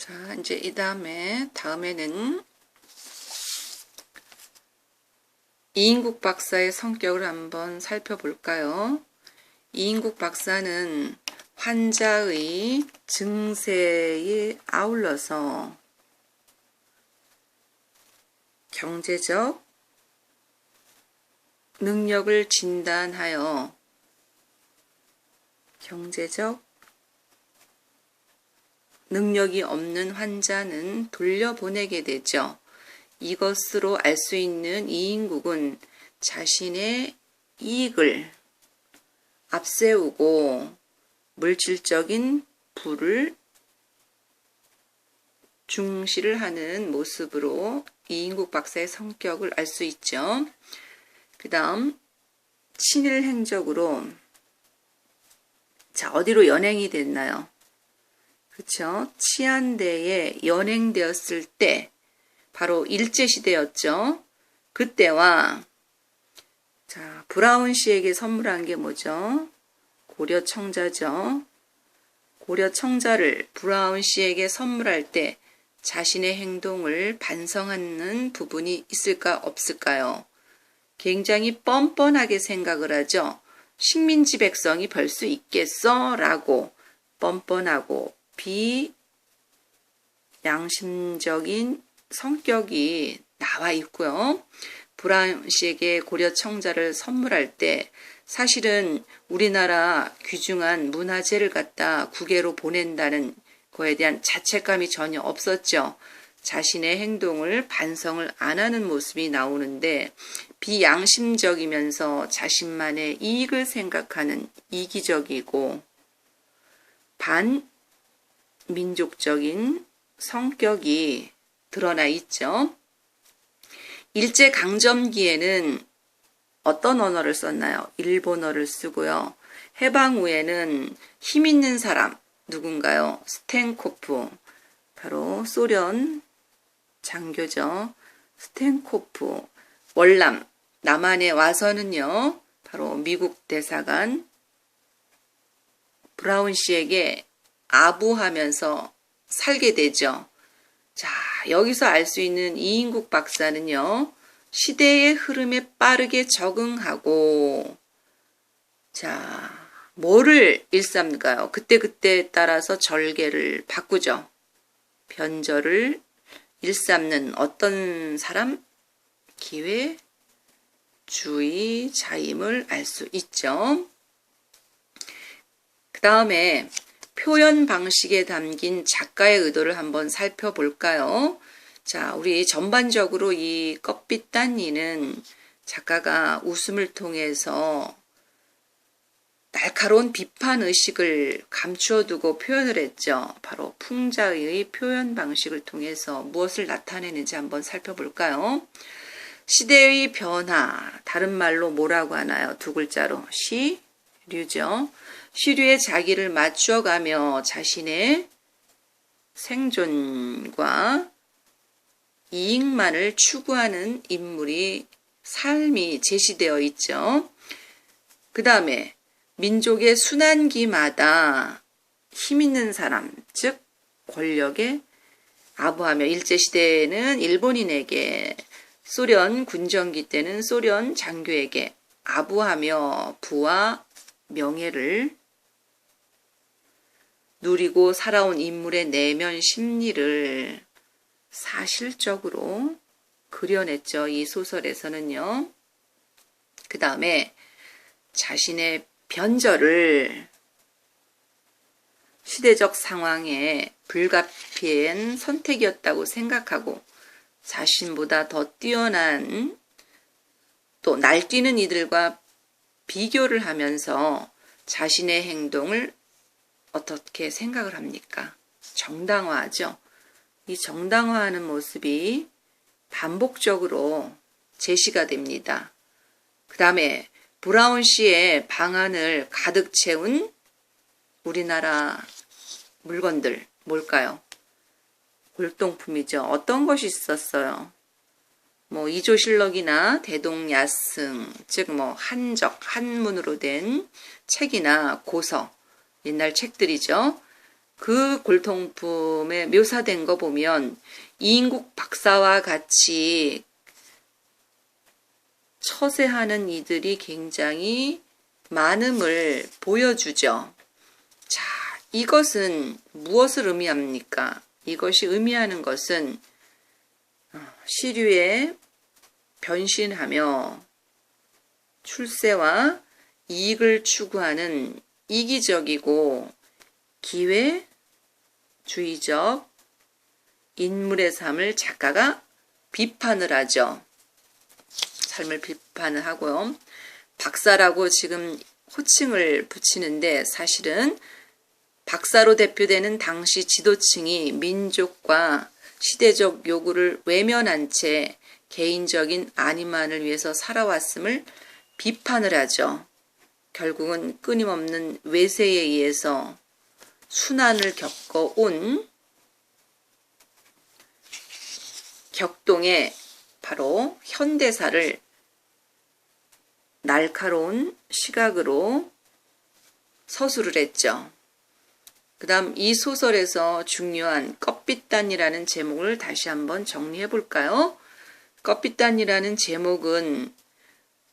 자, 이제 다음에는 이인국 박사의 성격을 한번 살펴볼까요? 이인국 박사는 환자의 증세에 아울러서 경제적 능력을 진단하여 경제적 능력이 없는 환자는 돌려보내게 되죠. 이것으로 알 수 있는 이인국은 자신의 이익을 앞세우고 물질적인 부를 중시를 하는 모습으로 이인국 박사의 성격을 알 수 있죠. 그 다음 친일 행적으로 자, 어디로 연행이 됐나요? 그쵸? 치안대에 연행되었을 때 바로 일제시대였죠. 그때와 자, 브라운 씨에게 선물한 게 뭐죠? 고려청자죠. 고려청자를 브라운 씨에게 선물할 때 자신의 행동을 반성하는 부분이 있을까 없을까요? 굉장히 뻔뻔하게 생각을 하죠. 식민지 백성이 벌 수 있겠어? 라고 뻔뻔하고 비양심적인 성격이 나와 있고요. 브라운 씨에게 고려청자를 선물할 때 사실은 우리나라 귀중한 문화재를 갖다 국외로 보낸다는 거에 대한 자책감이 전혀 없었죠. 자신의 행동을 반성을 안 하는 모습이 나오는데 비양심적이면서 자신만의 이익을 생각하는 이기적이고 반민족적인 성격이 드러나 있죠. 일제강점기에는 어떤 언어를 썼나요? 일본어를 쓰고요. 해방 후에는 힘 있는 사람 누군가요? 스텐코프, 바로 소련 장교죠. 스텐코프, 월남, 남한에 와서는요. 바로 미국 대사관 브라운 씨에게 아부하면서 살게 되죠. 자, 여기서 알 수 있는 이인국 박사는요. 시대의 흐름에 빠르게 적응하고 자, 뭐를 일삼을까요? 그때그때에 따라서 절개를 바꾸죠. 변절을 일삼는 어떤 사람? 기회주의자임을 알 수 있죠. 그 다음에 표현 방식에 담긴 작가의 의도를 한번 살펴볼까요? 자, 우리 전반적으로 이 껍빛 단니는 작가가 웃음을 통해서 날카로운 비판 의식을 감추어두고 표현을 했죠. 바로 풍자의 표현 방식을 통해서 무엇을 나타내는지 한번 살펴볼까요? 시대의 변화, 다른 말로 뭐라고 하나요? 두 글자로 시류죠. 시류에 자기를 맞추어가며 자신의 생존과 이익만을 추구하는 인물이 삶이 제시되어 있죠. 그 다음에 민족의 순환기마다 힘 있는 사람, 즉 권력에 아부하며 일제시대에는 일본인에게, 소련 군정기 때는 소련 장교에게 아부하며 부와 명예를 누리고 살아온 인물의 내면 심리를 사실적으로 그려냈죠. 이 소설에서는요. 그 다음에 자신의 변절을 시대적 상황에 불가피한 선택이었다고 생각하고 자신보다 더 뛰어난 또 날뛰는 이들과 비교를 하면서 자신의 행동을 어떻게 생각을 합니까? 정당화하죠. 이 정당화하는 모습이 반복적으로 제시가 됩니다. 그 다음에 브라운 씨의 방안을 가득 채운 우리나라 물건들 뭘까요? 골동품이죠. 어떤 것이 있었어요? 뭐 이조실록이나 대동야승, 즉 뭐 한적, 한문으로 된 책이나 고서, 옛날 책들이죠. 그 골동품에 묘사된 거 보면 이인국 박사와 같이 처세하는 이들이 굉장히 많음을 보여주죠. 자, 이것은 무엇을 의미합니까? 이것이 의미하는 것은 시류에 변신하며 출세와 이익을 추구하는 이기적이고 기회주의적 인물의 삶을 작가가 비판을 하죠. 삶을 비판을 하고요. 박사라고 지금 호칭을 붙이는데 사실은 박사로 대표되는 당시 지도층이 민족과 시대적 요구를 외면한 채 개인적인 안위만을 위해서 살아왔음을 비판을 하죠. 결국은 끊임없는 외세에 의해서 순환을 겪어온 격동의 바로 현대사를 날카로운 시각으로 서술을 했죠. 그 다음 이 소설에서 중요한 껍빗단이라는 제목을 다시 한번 정리해 볼까요? 껍빗단이라는 제목은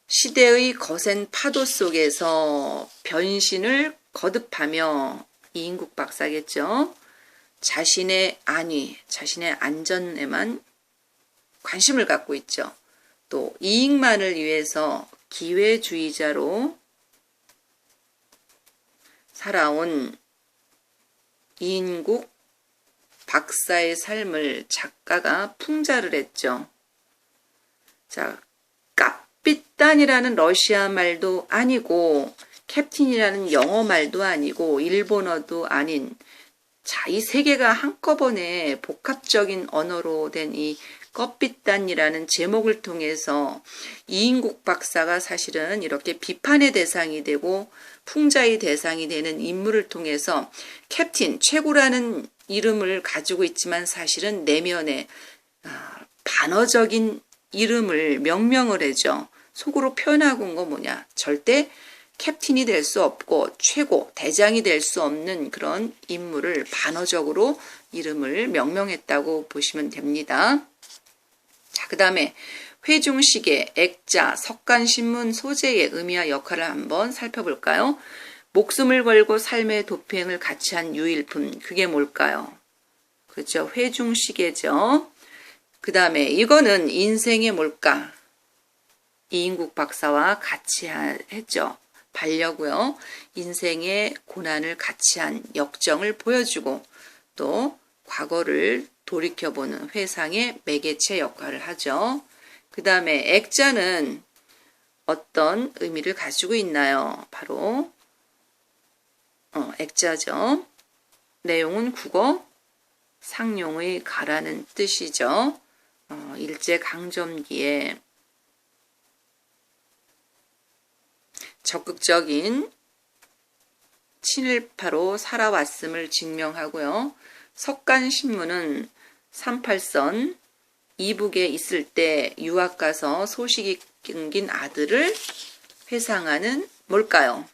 시대의 거센 파도 속에서 변신을 거듭하며 이인국 박사겠죠. 자신의 안위, 자신의 안전에만 관심을 갖고 있죠. 또 이익만을 위해서 기회주의자로 살아온 이인국 박사의 삶을 작가가 풍자를 했죠. 자, 깝비단이라는 러시아 말도 아니고 캡틴이라는 영어 말도 아니고 일본어도 아닌 자, 이 세 개가 한꺼번에 복합적인 언어로 된 이 껍빗단이라는 제목을 통해서 이인국 박사가 사실은 이렇게 비판의 대상이 되고 풍자의 대상이 되는 인물을 통해서 캡틴, 최고라는 이름을 가지고 있지만 사실은 내면에 반어적인 이름을 명명을 해죠. 속으로 표현하고 온 거 뭐냐. 절대 캡틴이 될 수 없고 최고, 대장이 될 수 없는 그런 인물을 반어적으로 이름을 명명했다고 보시면 됩니다. 자, 그 다음에 회중시계, 액자, 석간신문, 소재의 의미와 역할을 한번 살펴볼까요? 목숨을 걸고 삶의 도피행을 같이 한 유일품, 그게 뭘까요? 그렇죠. 회중시계죠. 그 다음에 이거는 인생의 뭘까? 이인국 박사와 같이 했죠. 반려고요. 인생의 고난을 같이 한 역정을 보여주고 또 과거를 돌이켜보는 회상의 매개체 역할을 하죠. 그 다음에 액자는 어떤 의미를 가지고 있나요? 바로 액자죠. 내용은 국어 상용의 가라는 뜻이죠. 일제강점기에 적극적인 친일파로 살아왔음을 증명하고요. 석간신문은 38선 이북에 있을 때 유학 가서 소식이 끊긴 아들을 회상하는 뭘까요?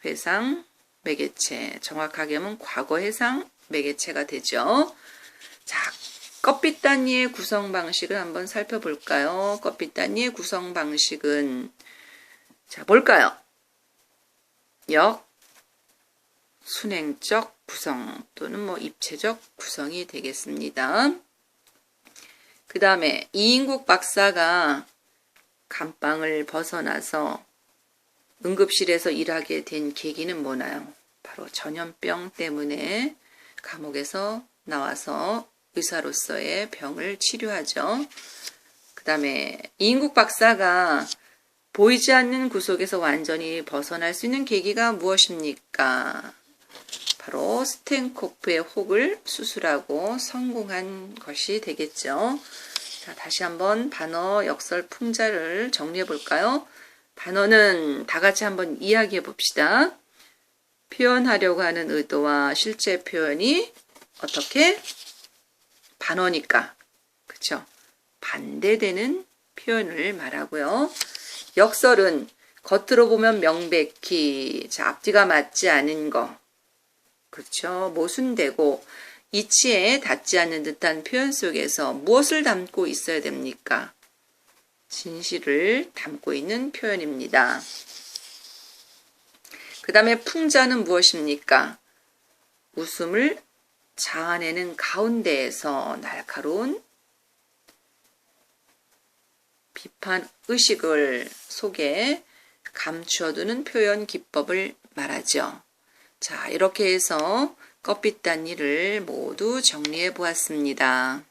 회상 매개체, 정확하게 하면 과거 회상 매개체가 되죠. 자, 껍빗단이의 구성 방식을 한번 살펴볼까요? 껍빗단이의 구성 방식은 자, 뭘까요? 순행적 구성 또는 입체적 구성이 되겠습니다. 그 다음에 이인국 박사가 감방을 벗어나서 응급실에서 일하게 된 계기는 뭐나요? 바로 전염병 때문에 감옥에서 나와서 의사로서의 병을 치료하죠. 그 다음에 이인국 박사가 보이지 않는 구속에서 완전히 벗어날 수 있는 계기가 무엇입니까? 바로 스텐코프의 혹을 수술하고 성공한 것이 되겠죠. 자, 다시 한번 반어 역설 풍자를 정리해 볼까요? 반어는 다 같이 한번 이야기해 봅시다. 표현하려고 하는 의도와 실제 표현이 어떻게? 반어니까. 그쵸? 반대되는 표현을 말하고요. 역설은 겉으로 보면 명백히 앞뒤가 맞지 않은 거. 그렇죠. 모순되고 이치에 닿지 않는 듯한 표현 속에서 무엇을 담고 있어야 됩니까? 진실을 담고 있는 표현입니다. 그 다음에 풍자는 무엇입니까? 웃음을 자아내는 가운데에서 날카로운 비판 의식을 속에 감추어두는 표현 기법을 말하죠. 자, 이렇게 해서 껍빗단일을 모두 정리해 보았습니다.